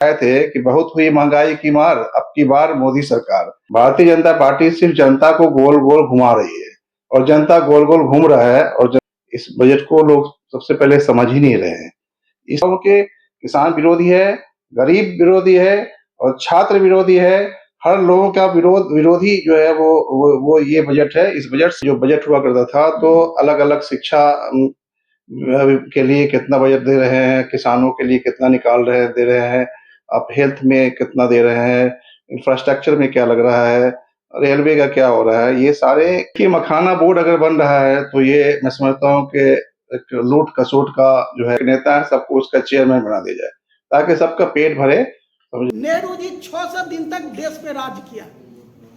आए थे कि बहुत हुई महंगाई की मार, अब की बार मोदी सरकार। भारतीय जनता पार्टी सिर्फ जनता को गोल गोल घुमा रही है और जनता गोल गोल घूम रहा है और इस बजट को लोग सबसे पहले समझ ही नहीं रहे हैं। इस के किसान विरोधी है, गरीब विरोधी है और छात्र विरोधी है। हर लोगों का विरोधी जो है वो ये बजट है। इस बजट से जो बजट हुआ करता था तो अलग अलग शिक्षा के लिए कितना बजट दे रहे हैं, किसानों के लिए कितना निकाल रहे दे रहे हैं, आप हेल्थ में कितना दे रहे हैं, इंफ्रास्ट्रक्चर में क्या लग रहा है, रेलवे का क्या हो रहा है, ये सारे कि मखाना बोर्ड अगर बन रहा है तो ये मैं समझता हूँ कि एक लूट खसोट का जो है नेता है, सबको उसका चेयरमैन बना दिया जाए ताकि सबका पेट भरे। नेहरू जी 600 दिन तक देश पे राज किया,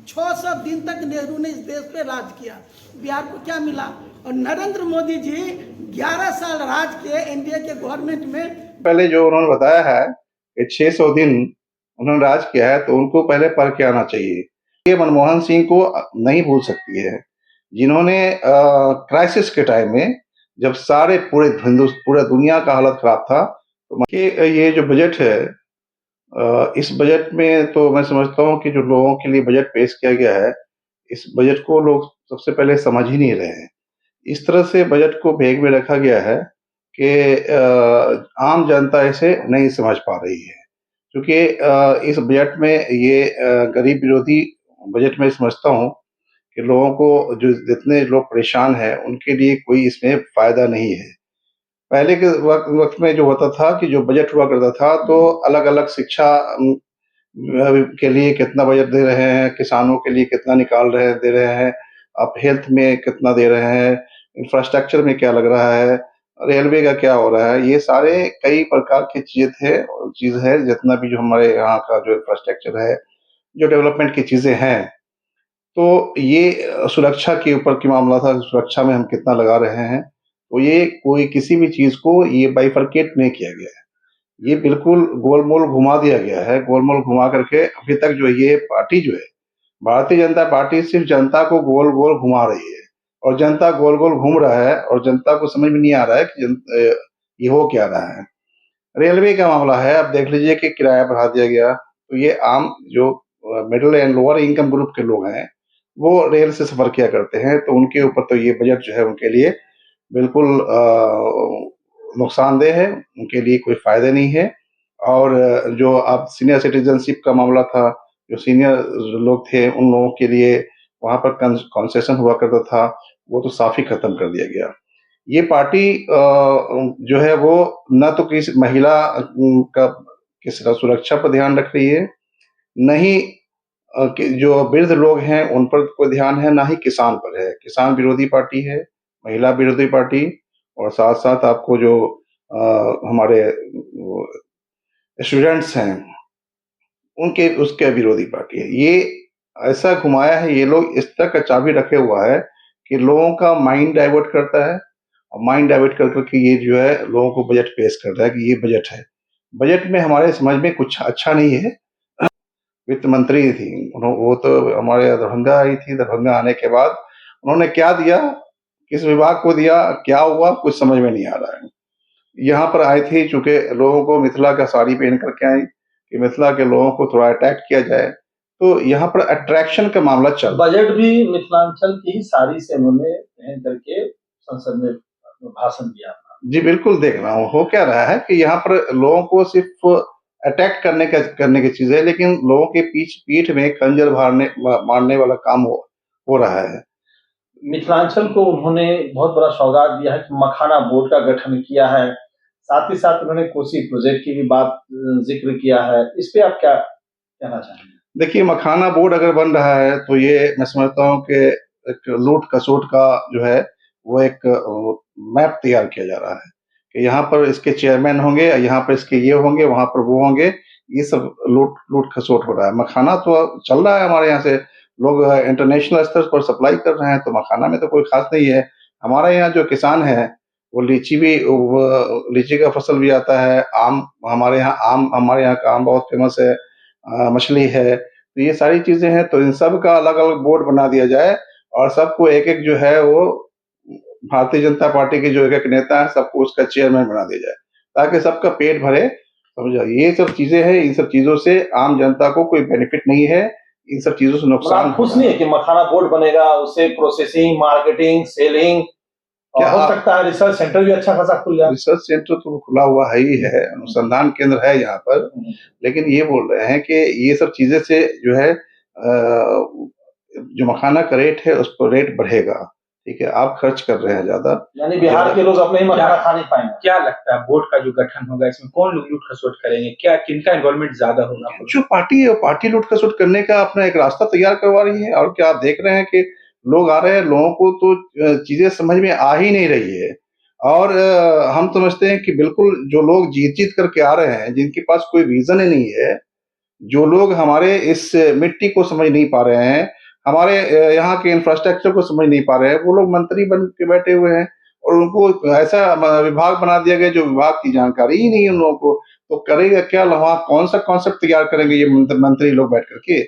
600 दिन तक नेहरू ने इस देश पे राज किया। बिहार को क्या मिला? और नरेंद्र मोदी जी 11 साल राज किए एनडीए के गवर्नमेंट में। पहले जो उन्होंने बताया है कि 600 दिन उन्होंने राज किया है तो उनको पहले पढ़ के आना चाहिए। ये मनमोहन सिंह को नहीं भूल सकती है, जिन्होंने क्राइसिस के टाइम में जब सारे पूरे दुनिया का हालत खराब था तो ये जो बजट है, इस बजट में तो मैं समझता हूँ कि जो लोगों के लिए बजट पेश किया गया है, इस बजट को लोग सबसे पहले समझ ही नहीं रहे हैं। इस तरह से बजट को भेग में रखा गया है कि आम जनता इसे नहीं समझ पा रही है, क्योंकि इस बजट में ये गरीब विरोधी बजट में समझता हूँ कि लोगों को जो जितने लोग परेशान हैं उनके लिए कोई इसमें फायदा नहीं है। पहले के वक्त में जो होता था कि जो बजट हुआ करता था तो अलग अलग शिक्षा के लिए कितना बजट दे रहे हैं, किसानों के लिए कितना निकाल रहे दे रहे हैं, आप हेल्थ में कितना दे रहे हैं, इंफ्रास्ट्रक्चर में क्या लग रहा है, रेलवे का क्या हो रहा है, ये सारे कई प्रकार की चीज़ है जितना भी जो हमारे यहाँ का जो इंफ्रास्ट्रक्चर है, जो डेवलपमेंट की चीज़ें हैं, तो ये सुरक्षा के ऊपर की मामला था, सुरक्षा में हम कितना लगा रहे हैं, तो ये कोई किसी भी चीज़ को ये बाइफरकेट नहीं किया गया है। ये बिल्कुल गोल-मोल घुमा दिया गया है, गोल-मोल घुमा करके अभी तक जो ये पार्टी जो है, भारतीय जनता पार्टी सिर्फ जनता को गोल-गोल घुमा रही है और जनता गोल-गोल घूम रहा है और जनता को समझ में नहीं आ रहा है कि ये हो क्या रहा है। रेलवे का मामला है, अब देख लीजिए कि किराया बढ़ा दिया गया, तो ये आम जो middle and lower income group के लोग हैं, वो रेल से सफ़र किया करते हैं, तो उनके ऊपर तो ये बजट जो है उनके लिए बिल्कुल नुकसानदेह है, उनके लिए कोई फ़ायदा नहीं है। और जो अब सीनियर सिटीज़नशिप का मामला था, जो सीनियर लोग थे उन लोगों के लिए वहाँ पर कंसेशन हुआ करता था, वो तो साफ़ ही खत्म कर दिया गया। ये पार्टी जो है वो ना तो किसी महिला का किसी का सुरक्षा पर ध्यान रख रही है, न ही कि जो वृद्ध लोग हैं उन पर कोई ध्यान है, ना ही किसान पर है। किसान विरोधी पार्टी है, महिला विरोधी पार्टी और साथ-साथ आपको जो हमारे वो स्टूडेंट्स हैं, उनके उसके विरोधी पार्टी है। ये ऐसा घुमाया है ये लोग, इस तरह का चाबी रखे हुआ है कि लोगों का माइंड डाइवर्ट करता है और माइंड डाइवर्ट कर के ये जो है लोगों को बजट पेश करता है कि ये बजट है। बजट में हमारे समझ में कुछ अच्छा नहीं है। वित्त मंत्री थी, वो तो हमारे दरभंगा आई थी, दरभंगा आने के बाद उन्होंने क्या दिया, किस विभाग को दिया, क्या हुआ, कुछ समझ में नहीं आ रहा है। यहाँ पर आई थी चूँकि लोगों को मिथिला का साड़ी पहन कर के आई, कि मिथिला के लोगों को थोड़ा अट्रैक्ट किया जाए, तो यहाँ पर अट्रैक्शन का मामला चल रहा है। बजट भी मिथिलांचल की ही साड़ी से उन्होंने पहन करके संसद में भाषण दिया। जी, बिल्कुल देख रहा हूँ। हो क्या रहा है कि यहाँ पर लोगों को सिर्फ़ अटैक करने की चीज़ है, लेकिन लोगों के पीठ में खंजर मारने वाला काम हो रहा है। मिथिलांचल को उन्होंने बहुत बड़ा सौगात दिया है कि मखाना बोर्ड का गठन किया है, साथ ही साथ उन्होंने कोसी प्रोजेक्ट की भी बात ज़िक्र किया है। इस पे आप क्या कहना चाहेंगे? देखिए, मखाना बोर्ड अगर बन रहा है तो ये मैं समझता हूँ कि एक लूट खसोट का जो है वो एक मैप तैयार किया जा रहा है कि यहाँ पर इसके चेयरमैन होंगे, यहाँ पर इसके ये होंगे, वहाँ पर वो होंगे। ये सब लूट खसोट हो रहा है। मखाना तो चल रहा है हमारे यहाँ से, लोग इंटरनेशनल स्तर पर सप्लाई कर रहे हैं, तो मखाना में तो कोई ख़ास नहीं है। हमारे यहाँ जो किसान हैं, वो लीची का फसल भी आता है, हमारे यहाँ का आम बहुत फ़ेमस है, मछली है, तो ये सारी चीज़ें हैं, तो इन सब का अलग-अलग बोर्ड बना दिया जाए और सबको एक-एक जो है वो भारतीय जनता पार्टी के जो एक-एक नेता हैं, सबको उसका चेयरमैन बना दिया जाए, ताकि सबका पेट भरे समझा? ये सब चीजें हैं, इन सब चीजों से आम जनता को कोई बेनिफिट नहीं है, इन सब चीजों से मतलब नुकसान आप खुश हो रहा नहीं है है। कि मखाना बोर्ड बनेगा, उससे प्रोसेसिंग, मार्केटिंग, सेलिंग और क्या हो आप सकता है रिसर्च सेंटर भी अच्छा खासा खुल जाए। रिसर्च सेंटर तो खुला हुआ है ही है, अनुसंधान केंद्र है यहाँ पर, लेकिन ये बोल रहे हैं कि ये सब चीजें से जो है जो मखाना का रेट है उस पर रेट बढ़ेगा, ठीक है? आप खर्च कर रहे हैं ज्यादा। यानी बिहार के लोग अपने ही मखाना खा नहीं पाएंगे। क्या लगता है बोर्ड का जो गठन होगा इसमें कौन लोग लूट खसोट करेंगे, क्या किनका इन्वॉल्वमेंट ज्यादा होगा? जो पार्टी है, पार्टी लूट खसोट करने का अपना एक रास्ता तैयार करवा रही है। और क्या आप देख रहे हैं कि लोग आ रहे हैं, लोगों को तो चीजें समझ में आ ही नहीं रही है। और हम समझते हैं कि बिल्कुल जो लोग जीत जीत करके आ रहे हैं, जिनके पास कोई विजन ही नहीं है, जो लोग हमारे इस मिट्टी को समझ नहीं पा रहे हैं, हमारे यहाँ के इंफ्रास्ट्रक्चर को समझ नहीं पा रहे हैं, वो लोग मंत्री बन के बैठे हुए हैं और उनको ऐसा विभाग बना दिया गया जो विभाग की जानकारी ही नहीं है उन लोगों को। तो करेगा क्या, वहाँ कौन सा कॉन्सेप्ट तैयार करेंगे ये मंत्री लोग बैठ करके?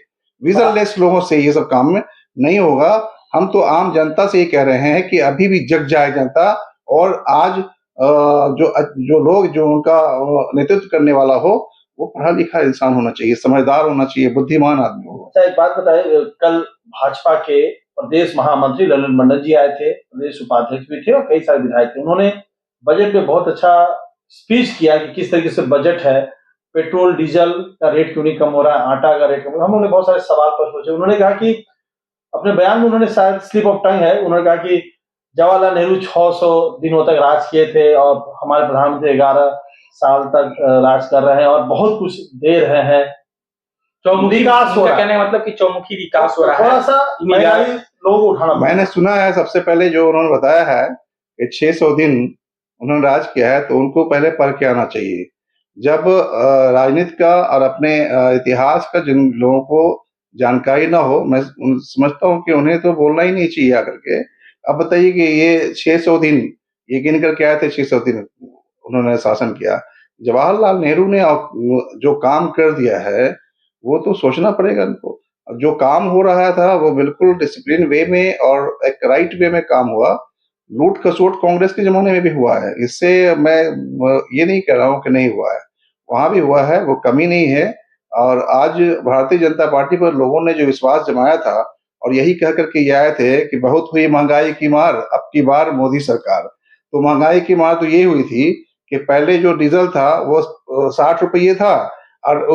विजनलेस लोगों से ये सब काम में नहीं होगा। हम तो आम जनता से ये कह रहे हैं कि अभी भी जग जाए जनता, और आज जो लोग जो उनका नेतृत्व करने वाला हो, वो पढ़ा लिखा इंसान होना चाहिए, समझदार होना चाहिए, बुद्धिमान आदमी हो। अच्छा, एक बात बताइए, कल भाजपा के प्रदेश महामंत्री ललन मंडल जी आए थे, प्रदेश उपाध्यक्ष भी थे और कई सारे विधायक थे। उन्होंने बजट में बहुत अच्छा स्पीच किया कि किस तरीके से बजट है, पेट्रोल डीजल का रेट क्यों नहीं कम हो रहा है, आटा का रेट कम हो रहा है। हमने बहुत सारे सवाल पर सोचे। उन्होंने कहा कि अपने बयान में उन्होंने शायद स्लिप ऑफ टंग है, उन्होंने कहा कि जवाहरलाल नेहरू 600 दिनों तक राज किए थे और हमारे प्रधानमंत्री 11 साल तक राज कर रहे हैं और बहुत कुछ दे रहे हैं, चौमुखी विकास हो उनका रहा है। कहने का मतलब कि चौमुखी विकास हो रहा थोड़ा है। सा महंगाई लोगों को उठाना पड़ेगा। मैंने सुना है सबसे पहले जो उन्होंने बताया है कि 600 दिन उन्होंने राज किया है, तो उनको पहले पढ़ के आना चाहिए। जब राजनीति का और अपने इतिहास का जिन लोगों को जानकारी ना हो, मैं समझता हूँ कि उन्हें तो बोलना ही नहीं चाहिए आकर के। अब बताइए कि ये 600 दिन ये गिन कर के आए थे, 600 दिन उन्होंने शासन किया। जवाहरलाल नेहरू ने जो काम कर दिया है, वो तो सोचना पड़ेगा उनको। जो काम हो रहा था वो बिल्कुल डिसिप्लिन वे में और एक राइट वे में काम हुआ। लूट खसोट कांग्रेस के जमाने में भी हुआ है, इससे मैं ये नहीं कह रहा हूँ कि नहीं हुआ है, वहां भी हुआ है, वो कमी नहीं है। और आज भारतीय जनता पार्टी पर लोगों ने जो विश्वास जमाया था और यही कह करके ये आए थे कि बहुत हुई महंगाई की मार, अब की बार मोदी सरकार। तो महंगाई की मार तो ये हुई थी कि पहले जो डीजल था वो 60 रुपये था और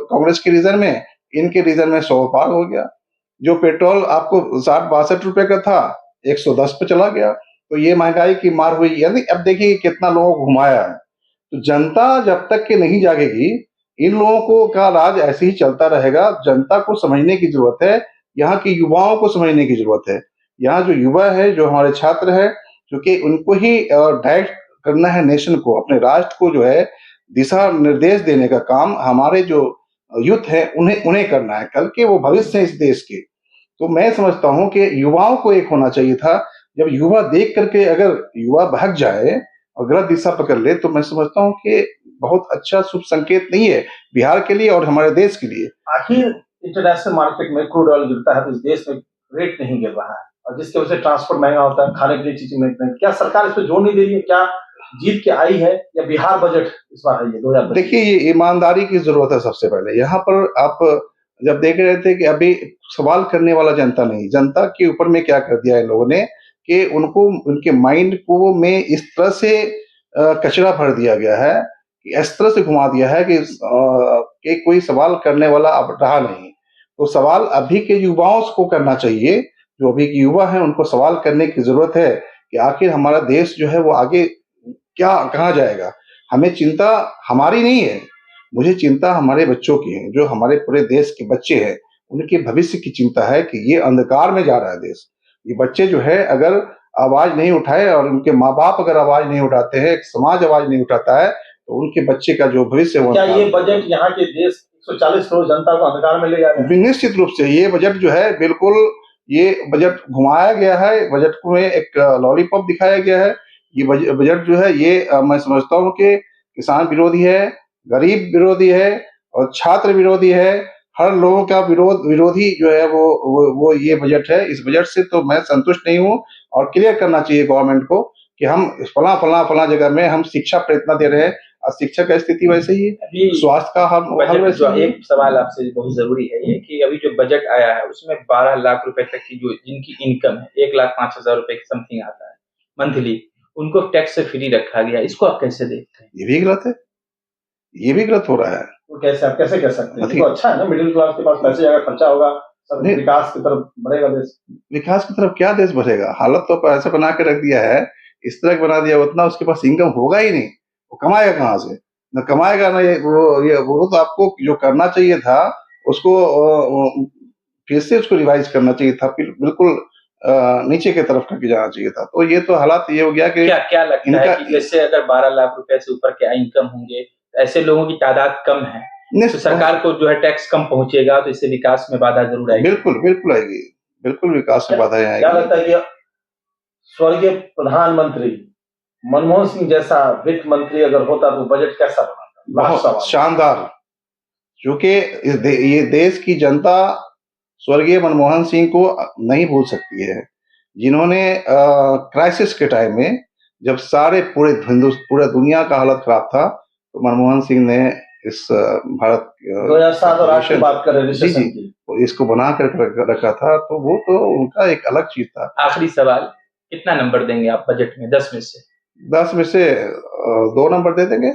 कांग्रेस के रीजन में, इनके रीजन में 100 पार हो गया। जो पेट्रोल आपको 60-62 रुपए का था, 110 पे चला गया। तो ये महंगाई की मार हुई। यानी अब देखिए कितना लोगों को घुमाया है। तो जनता जब तक के नहीं जागेगी, इन लोगों को का राज ऐसे ही चलता रहेगा। जनता को समझने की जरूरत है, यहाँ के युवाओं को समझने की जरूरत है। यहाँ जो युवा है, जो हमारे छात्र है, क्योंकि उनको ही डायरेक्ट करना है नेशन को, अपने राष्ट्र को जो है दिशा निर्देश देने का काम हमारे जो यूथ है उन्हें उन्हें करना है। कल के वो भविष्य है इस देश के। तो मैं समझता हूँ कि युवाओं को एक होना चाहिए था। जब युवा देख करके अगर युवा भाग जाए और गलत दिशा पकड़ ले, तो मैं समझता हूँ कि बहुत अच्छा शुभ संकेत नहीं है बिहार के लिए और हमारे देश के लिए। आखिर इंटरनेशनल मार्केट में क्रूड ऑयल गिरता है तो इस देश में रेट नहीं गिर रहा है और जिसकी वजह से ट्रांसपोर्ट महंगा होता है, खाने के लिए चीजें महंगी हैं। क्या सरकार इस पर जोर नहीं दे रही है? क्या जीत के आई है या बिहार बजट इस बार है ये 2025? देखिए, ये ईमानदारी की जरूरत है सबसे पहले। यहाँ पर आप जब देख रहे थे कि अभी सवाल करने वाला जनता नहीं, जनता के ऊपर में क्या कर दिया है लोगों ने कि उनको उनके माइंड को में इस तरह से कचरा भर दिया गया है कि इस तरह से घुमा दिया है कि कोई सवाल करने वाला अब रहा नहीं। तो सवाल अभी के युवाओं को करना चाहिए। जो अभी के युवा हैं उनको सवाल करने की जरूरत है कि आखिर हमारा देश जो है वो आगे क्या कहाँ जाएगा। हमें चिंता हमारी नहीं है, मुझे चिंता हमारे बच्चों की है, जो हमारे पूरे देश के बच्चे हैं, उनके भविष्य की चिंता है कि ये अंधकार में जा रहा है देश। ये बच्चे जो है अगर आवाज नहीं उठाए और उनके माँ बाप अगर आवाज नहीं उठाते हैं, समाज आवाज नहीं उठाता है, तो उनके बच्चे का जो भविष्य है वो क्या ये बजट यहाँ के देश 140 करोड़ जनता को अंधकार में ले जाएगा? निश्चित रूप से ये बजट जो है बिल्कुल ये बजट घुमाया गया है। बजट को में एक लॉलीपॉप दिखाया गया है। ये बजट जो है ये मैं समझता हूँ कि किसान विरोधी है, गरीब विरोधी है और छात्र विरोधी है। हर लोगों का विरोधी जो है वो ये बजट है। इस बजट से तो मैं संतुष्ट नहीं हूँ और क्लियर करना चाहिए गवर्नमेंट को कि हम फला जगह में हम शिक्षा पर इतना दे रहे हैं। आज शिक्षा का स्थिति वैसे ही है, अभी स्वास्थ्य का हाल बजट वैसे जो ही है। एक सवाल आपसे बहुत जरूरी है ये कि अभी जो बजट आया है उसमें 12 लाख रुपए तक की जो जिनकी इनकम है 1,05,000 रुपए की समथिंग आता है मंथली, उनको टैक्स से फ्री रखा गया। इसको आप कैसे देखते हैं? ये भी गलत है, ये भी गलत हो रहा है। तो कैसे आप कैसे कह सकते हैं? नहीं। तो अच्छा है ना, मिडिल क्लास के पास पैसे अगर खर्चा होगा सब नहीं। विकास की तरफ बढ़ेगा देश। विकास की तरफ क्या देश बढ़ेगा? हालत तो ऐसा बना के रख दिया है, इस तरह का बना दिया, उतना उसके पास इनकम होगा ही नहीं, वो कमाएगा कहाँ से? न कमाएगा ना, वो तो आपको जो करना चाहिए था उसको फिर से उसको रिवाइज करना चाहिए था, बिल्कुल नीचे की तरफ करके जाना चाहिए था। तो ये तो हालात ये हो गया कि क्या क्या लगता है इनका कि जैसे अगर 12 लाख रुपए से ऊपर के इनकम होंगे, ऐसे लोगों की तादाद कम है, तो सरकार को जो है टैक्स कम पहुंचेगा तो इससे विकास में बाधा जरूर आएगी। बिल्कुल बिल्कुल आएगी, बिल्कुल विकास में बाधाएं क्या आएगी। लगता है कि स्वर्गीय प्रधानमंत्री मनमोहन सिंह जैसा वित्त मंत्री अगर होता तो बजट कैसा बनता? लास्ट सवाल। बहुत शानदार, क्योंकि ये देश की जनता स्वर्गीय मनमोहन सिंह को नहीं भूल सकती है, जिन्होंने क्राइसिस के टाइम में जब सारे पूरे दुनिया का हालत खराब था, तो मनमोहन सिंह ने इस भारत 2007 और 8 की बात कर रहे हैं जी रिसेशन जी की। इसको बना कर रखा था, तो वो तो उनका एक अलग चीज था। आखिरी सवाल, कितना नंबर देंगे आप बजट में 10 में से? 10 में से 2 नंबर दे देंगे।